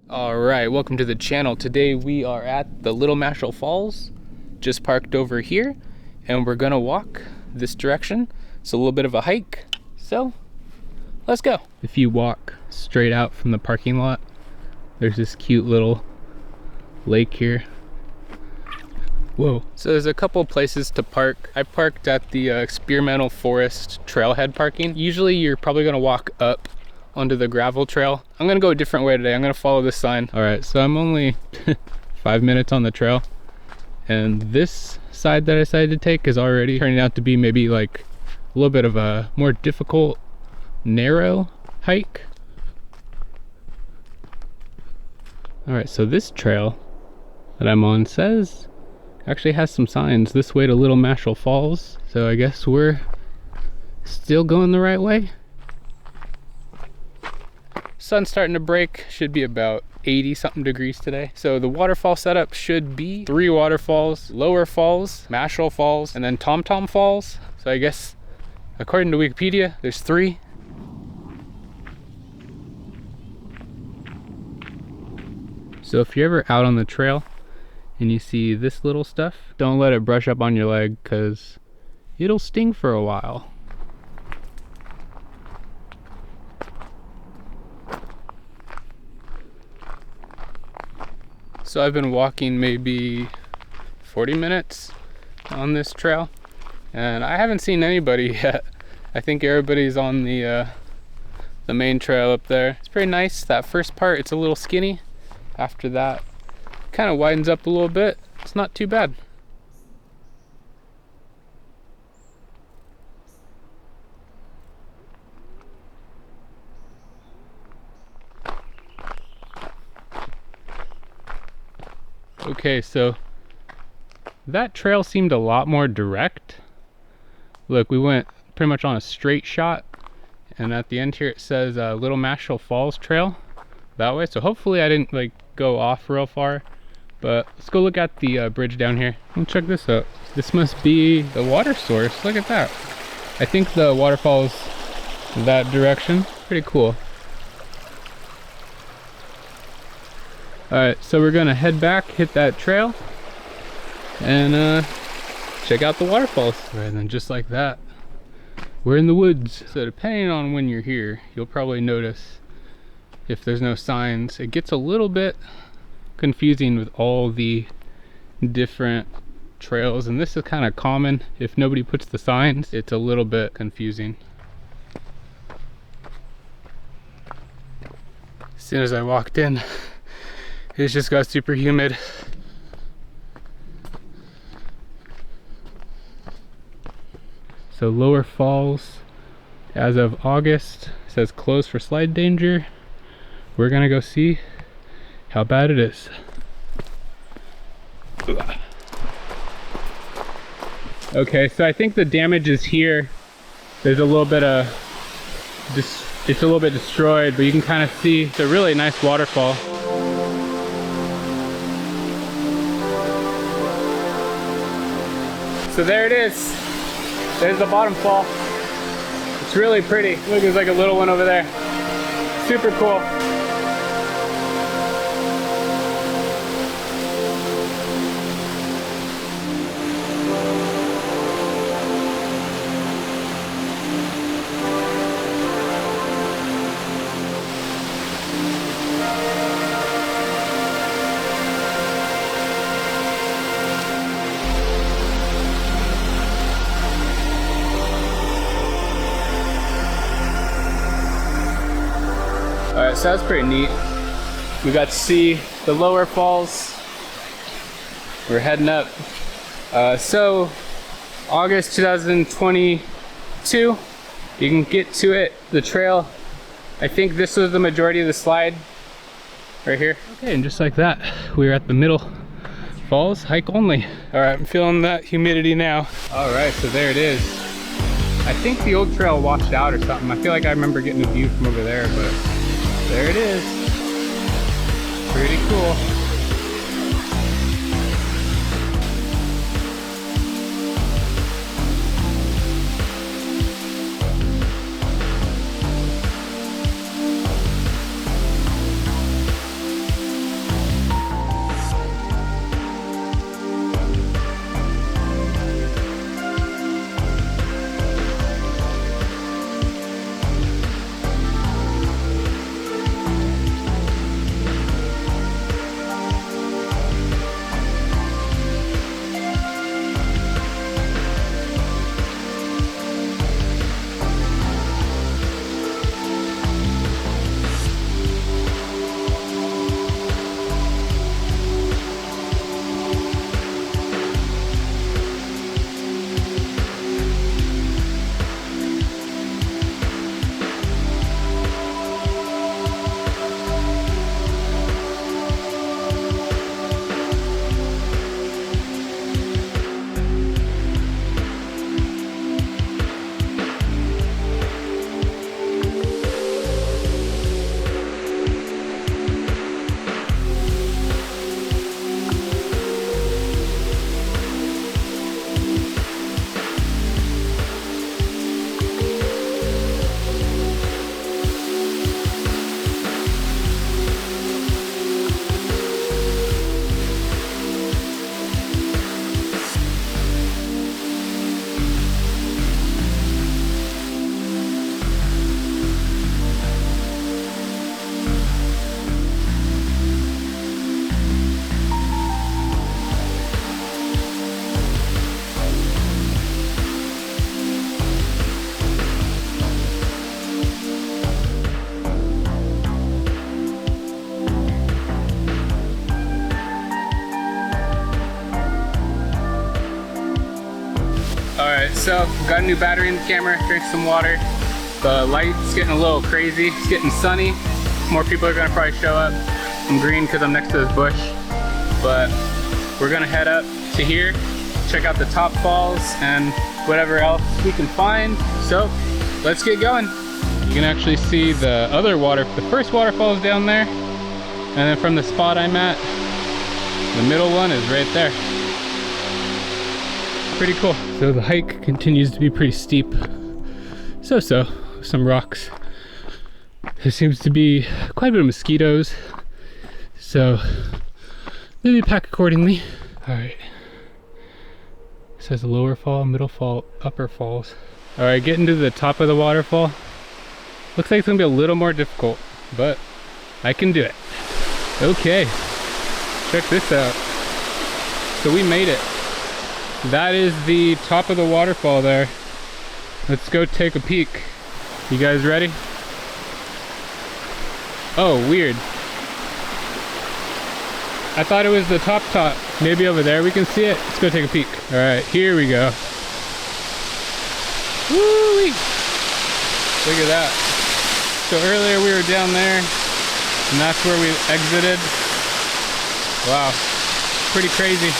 All right, welcome to the channel. Today we are at the Little Mashel Falls, just parked over here, and we're gonna walk this direction. It's a little bit of a hike, so let's go. If you walk straight out from the parking lot, there's this cute little lake here. Whoa. So there's a couple places to park. I parked at the Experimental Forest Trailhead parking. Usually you're probably gonna walk up onto the gravel trail. I'm gonna go a different way today. I'm gonna follow this sign. All right, so I'm only 5 minutes on the trail, and this side that I decided to take is already turning out to be maybe like a little bit of a more difficult, narrow hike. All right, so this trail that I'm on actually has some signs. This way to Little Mashel Falls. So I guess we're still going the right way. Sun's starting to break, should be about 80 something degrees today. So the waterfall setup should be 3 waterfalls: Lower Falls, Mashel Falls, and then Tom Tom Falls. So I guess according to Wikipedia, there's 3. So if you're ever out on the trail and you see this little stuff, don't let it brush up on your leg because it'll sting for a while. So I've been walking maybe 40 minutes on this trail, and I haven't seen anybody yet. I think everybody's on the main trail up there. It's pretty nice. That first part, it's a little skinny. After that, kind of widens up a little bit. It's not too bad. Okay, so that trail seemed a lot more direct. Look, we went pretty much on a straight shot, and at the end here it says Little Mashel Falls Trail that way. So hopefully I didn't like go off real far, but let's go look at the bridge down here. Let's check this out. This must be the water source. Look at that. I think the waterfall's that direction. Pretty cool. Alright, so we're gonna head back, hit that trail, and check out the waterfalls. Right, and then just like that, we're in the woods. So depending on when you're here, you'll probably notice if there's no signs, it gets a little bit confusing with all the different trails, and this is kind of common. If nobody puts the signs, it's a little bit confusing. As soon as I walked in, it just got super humid. So Lower Falls, as of August, says closed for slide danger. We're gonna go see how bad it is. Okay, so I think the damage is here. There's a little bit of, it's a little bit destroyed, but you can kind of see it's a really nice waterfall. So there it is. There's the bottom fall. It's really pretty. Look, there's like a little one over there. Super cool. Alright, so that's pretty neat. We got to see the Lower Falls. We're heading up. So, August 2022, you can get to it, the trail. I think this was the majority of the slide, right here. Okay, and just like that, we're at the Middle Falls, hike only. Alright, I'm feeling that humidity now. Alright, so there it is. I think the old trail washed out or something. I feel like I remember getting a view from over there, but there it is. Pretty cool. Alright, so got a new battery in the camera, drank some water. The light's getting a little crazy, it's getting sunny. More people are gonna probably show up. I'm green because I'm next to this bush. But we're gonna head up to here, check out the top falls and whatever else we can find. So let's get going. You can actually see the first waterfalls down there. And then from the spot I'm at, the middle one is right there. Pretty cool. So the hike continues to be pretty steep. So, some rocks. There seems to be quite a bit of mosquitoes. So maybe pack accordingly. All right. It says lower fall, middle fall, upper falls. All right, getting to the top of the waterfall. Looks like it's gonna be a little more difficult, but I can do it. Okay, check this out. So we made it. That is the top of the waterfall there. Let's go take a peek. You guys ready? Oh, weird. I thought it was the top. Maybe over there we can see it. Let's go take a peek. All right, here we go. Woo-wee! Look at that. So earlier we were down there, and that's where we exited. Wow, pretty crazy.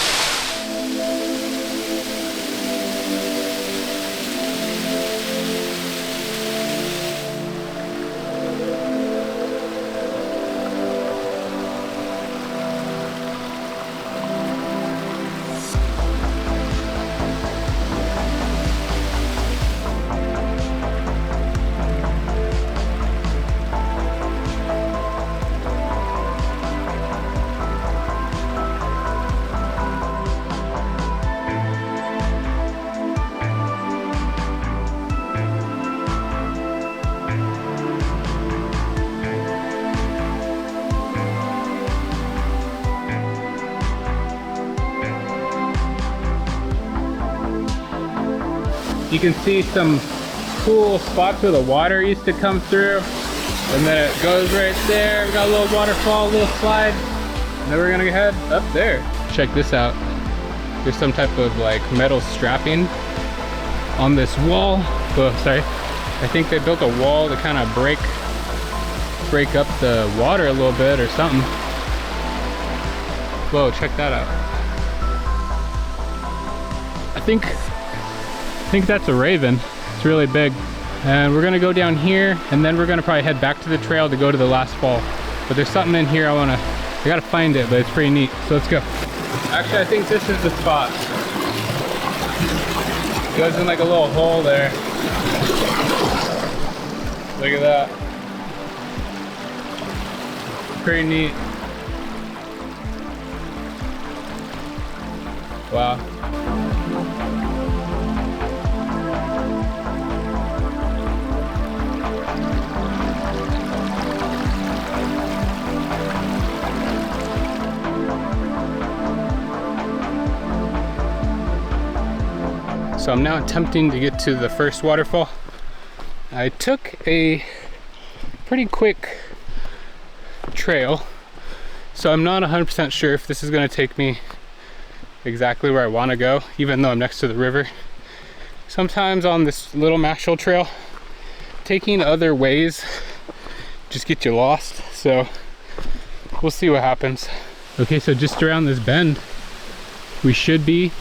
You can see some cool spots where the water used to come through, and then it goes right there. We got a little waterfall, a little slide, and then we're gonna head up there. Check this out. There's some type of like metal strapping on this wall. Oh, sorry. I think they built a wall to kind of break up the water a little bit or something. Whoa, check that out. I think that's a raven. It's really big. And we're gonna go down here, and then we're gonna probably head back to the trail to go to the last fall. But there's something in here I gotta find it, but it's pretty neat. So let's go. Actually, I think this is the spot. It goes in like a little hole there. Look at that. Pretty neat. Wow. So I'm now attempting to get to the first waterfall. I took a pretty quick trail, so I'm not 100% sure if this is going to take me exactly where I want to go, even though I'm next to the river. Sometimes on this little Mashel trail, taking other ways just get you lost, so we'll see what happens. Okay, so just around this bend, we should be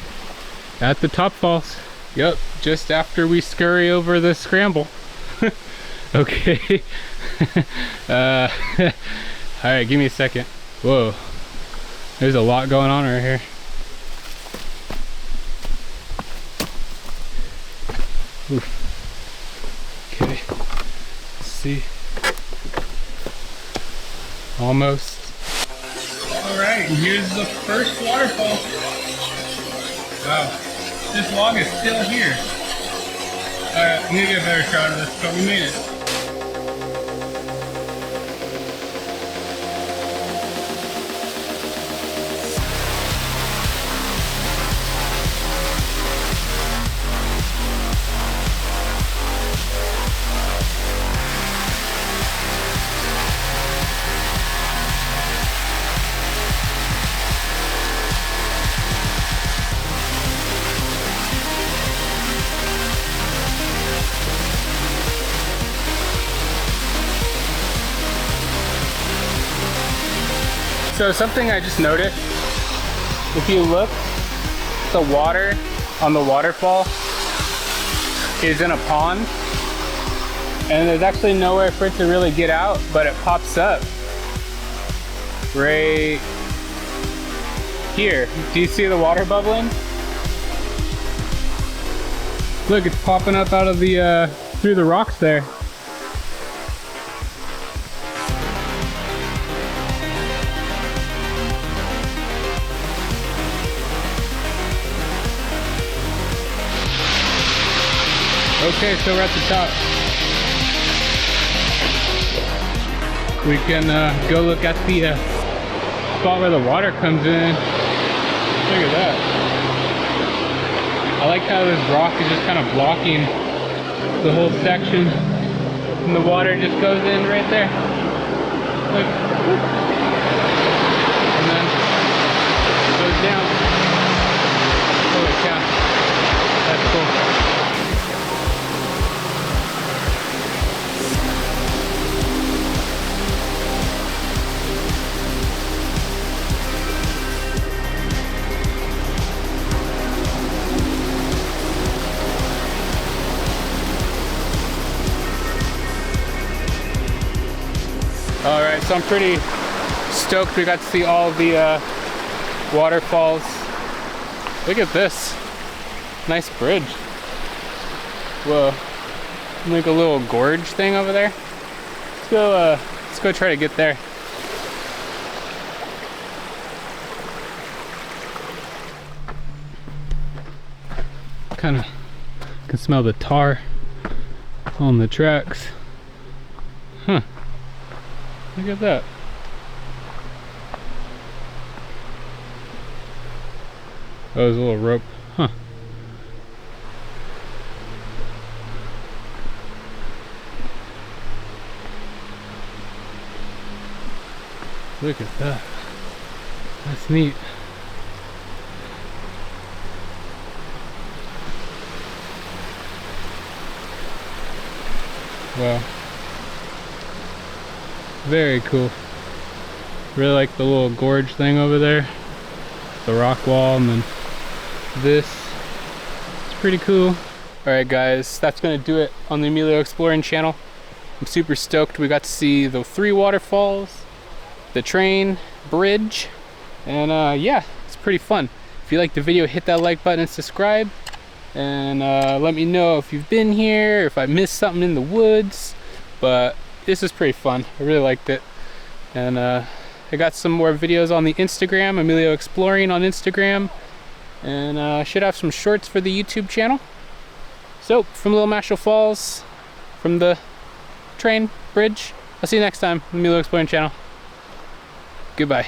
at the top falls. Yep, just after we scurry over the scramble. Okay. All right, give me a second. Whoa, there's a lot going on right here. Oof. Okay, let's see. Almost. All right, here's the first waterfall. Wow. This log is still here. Alright, I'm gonna get a better shot of this, but we made it. So something I just noticed, if you look, the water on the waterfall is in a pond, and there's actually nowhere for it to really get out, but it pops up right here. Do you see the water bubbling? Look, it's popping up out of the through the rocks there. Okay, so we're at the top. We can go look at the spot where the water comes in. Look at that. I like how this rock is just kind of blocking the whole section, and the water just goes in right there. Look. And then it goes down. Holy cow. That's cool. Alright, so I'm pretty stoked we got to see all the waterfalls. Look at this. Nice bridge. Whoa. Like a little gorge thing over there. Let's go try to get there. Kinda can smell the tar on the tracks. Huh. Look at that. Oh, there's a little rope. Huh. Look at that. That's neat. Wow. Very cool. Really like the little gorge thing over there. The rock wall, and then this. It's pretty cool. Alright guys, that's gonna do it on the Emilio Exploring channel. I'm super stoked. We got to see the 3 waterfalls, the train, bridge, and yeah, it's pretty fun. If you liked the video, hit that like button and subscribe. And let me know if you've been here, if I missed something in the woods. But this is pretty fun. I really liked it. And I got some more videos on the Instagram, Emilio Exploring on Instagram. And I should have some shorts for the YouTube channel. So, from Little Mashel Falls, from the train, bridge, I'll see you next time on the Emilio Exploring channel. Goodbye.